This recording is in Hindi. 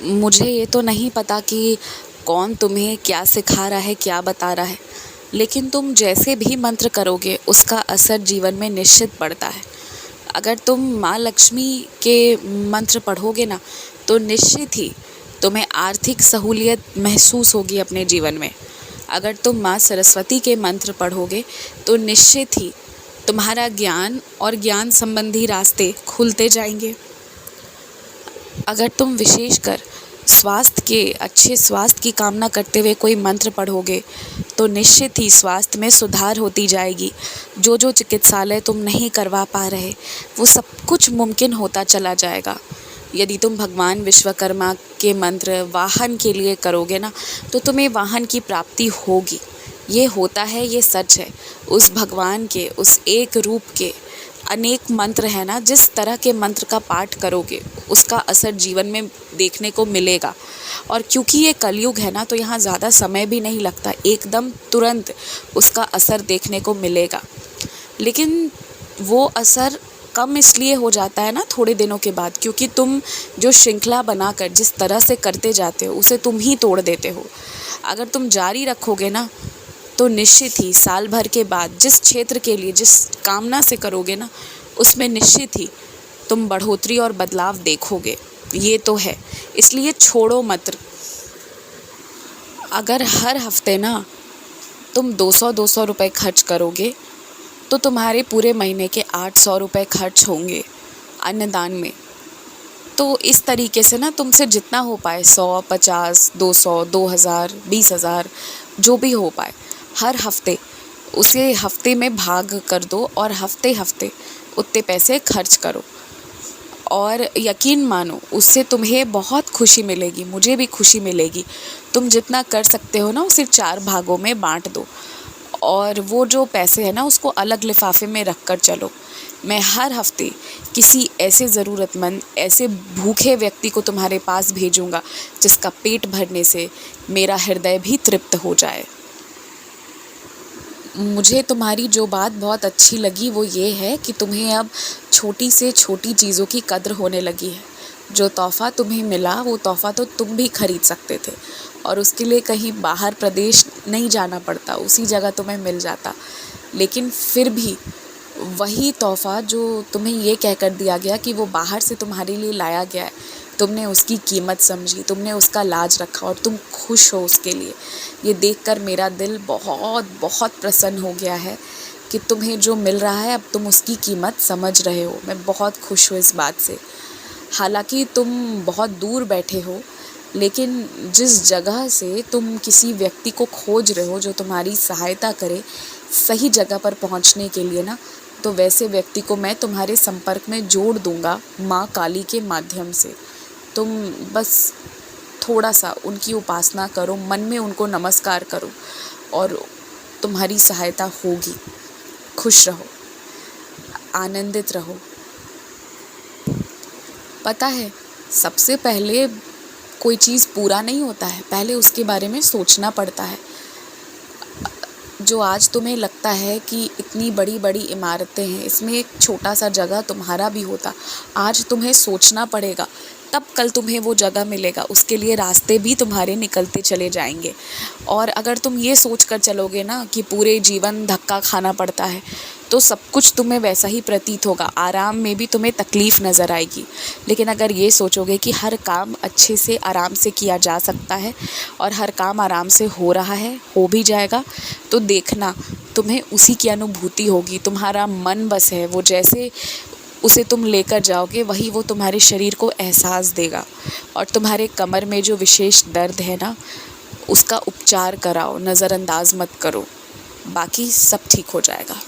मुझे ये तो नहीं पता कि कौन तुम्हें क्या सिखा रहा है, क्या बता रहा है, लेकिन तुम जैसे भी मंत्र करोगे उसका असर जीवन में निश्चित पड़ता है। अगर तुम माँ लक्ष्मी के मंत्र पढ़ोगे ना, तो निश्चित ही तुम्हें आर्थिक सहूलियत महसूस होगी अपने जीवन में। अगर तुम माँ सरस्वती के मंत्र पढ़ोगे तो निश्चित ही तुम्हारा ज्ञान और ज्ञान संबंधी रास्ते खुलते जाएंगे। अगर तुम विशेषकर अच्छे स्वास्थ्य की कामना करते हुए कोई मंत्र पढ़ोगे तो निश्चित ही स्वास्थ्य में सुधार होती जाएगी। जो चिकित्सालय तुम नहीं करवा पा रहे, वो सब कुछ मुमकिन होता चला जाएगा। यदि तुम भगवान विश्वकर्मा के मंत्र वाहन के लिए करोगे ना, तो तुम्हें वाहन की प्राप्ति होगी। ये होता है, ये सच है। उस भगवान के उस एक रूप के अनेक मंत्र हैं ना, जिस तरह के मंत्र का पाठ करोगे उसका असर जीवन में देखने को मिलेगा। और क्योंकि ये कलयुग है ना, तो यहाँ ज़्यादा समय भी नहीं लगता, एकदम तुरंत उसका असर देखने को मिलेगा। लेकिन वो असर कम इसलिए हो जाता है ना थोड़े दिनों के बाद, क्योंकि तुम जो श्रृंखला बनाकर जिस तरह से करते जाते हो उसे तुम ही तोड़ देते हो। अगर तुम जारी रखोगे ना, तो निश्चित ही साल भर के बाद जिस क्षेत्र के लिए जिस कामना से करोगे ना, उसमें निश्चित ही तुम बढ़ोतरी और बदलाव देखोगे। ये तो है, इसलिए छोड़ो मत। अगर हर हफ्ते ना तुम 200-200 रुपये खर्च करोगे, तो तुम्हारे पूरे महीने के 800 रुपये खर्च होंगे अन्नदान में। तो इस तरीके से ना तुमसे जितना हो पाए 100, 50, 200, 2000, 20,000 जो भी हो पाए, हर हफ्ते उसे हफ्ते में भाग कर दो और हफ्ते हफ्ते उतने पैसे खर्च करो। और यकीन मानो उससे तुम्हें बहुत खुशी मिलेगी, मुझे भी खुशी मिलेगी। तुम जितना कर सकते हो ना उसे 4 भागों में बांट दो, और वो जो पैसे हैं ना उसको अलग लिफाफे में रख कर चलो। मैं हर हफ्ते किसी ऐसे ज़रूरतमंद, ऐसे भूखे व्यक्ति को तुम्हारे पास भेजूँगा जिसका पेट भरने से मेरा हृदय भी तृप्त हो जाए। मुझे तुम्हारी जो बात बहुत अच्छी लगी वो ये है कि तुम्हें अब छोटी से छोटी चीज़ों की कद्र होने लगी है। जो तोहफ़ा तुम्हें मिला वो तोहफ़ा तो तुम भी खरीद सकते थे, और उसके लिए कहीं बाहर प्रदेश नहीं जाना पड़ता, उसी जगह तुम्हें मिल जाता। लेकिन फिर भी वही तोहफ़ा जो तुम्हें ये कह कर दिया गया कि वो बाहर से तुम्हारे लिए लाया गया है, तुमने उसकी कीमत समझी, तुमने उसका लाज रखा और तुम खुश हो उसके लिए। ये देखकर मेरा दिल बहुत बहुत प्रसन्न हो गया है कि तुम्हें जो मिल रहा है अब तुम उसकी कीमत समझ रहे हो। मैं बहुत खुश हूँ इस बात से। हालांकि तुम बहुत दूर बैठे हो, लेकिन जिस जगह से तुम किसी व्यक्ति को खोज रहे हो जो तुम्हारी सहायता करे सही जगह पर पहुंचने के लिए ना, तो वैसे व्यक्ति को मैं तुम्हारे संपर्क में जोड़ दूंगा माँ काली के माध्यम से। तुम बस थोड़ा सा उनकी उपासना करो, मन में उनको नमस्कार करो और तुम्हारी सहायता होगी। खुश रहो, आनंदित रहो। पता है, सबसे पहले कोई चीज़ पूरा नहीं होता है, पहले उसके बारे में सोचना पड़ता है। जो आज तुम्हें लगता है कि इतनी बड़ी बड़ी इमारतें हैं, इसमें एक छोटा सा जगह तुम्हारा भी होता, आज तुम्हें सोचना पड़ेगा, तब कल तुम्हें वो जगह मिलेगा। उसके लिए रास्ते भी तुम्हारे निकलते चले जाएंगे। और अगर तुम ये सोच कर चलोगे ना कि पूरे जीवन धक्का खाना पड़ता है, तो सब कुछ तुम्हें वैसा ही प्रतीत होगा। आराम में भी तुम्हें तकलीफ़ नज़र आएगी। लेकिन अगर ये सोचोगे कि हर काम अच्छे से आराम से किया जा सकता है और हर काम आराम से हो रहा है, हो भी जाएगा, तो देखना तुम्हें उसी की अनुभूति होगी। तुम्हारा मन बस है, वो जैसे उसे तुम लेकर जाओगे वही वो तुम्हारे शरीर को एहसास देगा। और तुम्हारे कमर में जो विशेष दर्द है ना, उसका उपचार कराओ, नज़रअंदाज मत करो, बाकी सब ठीक हो जाएगा।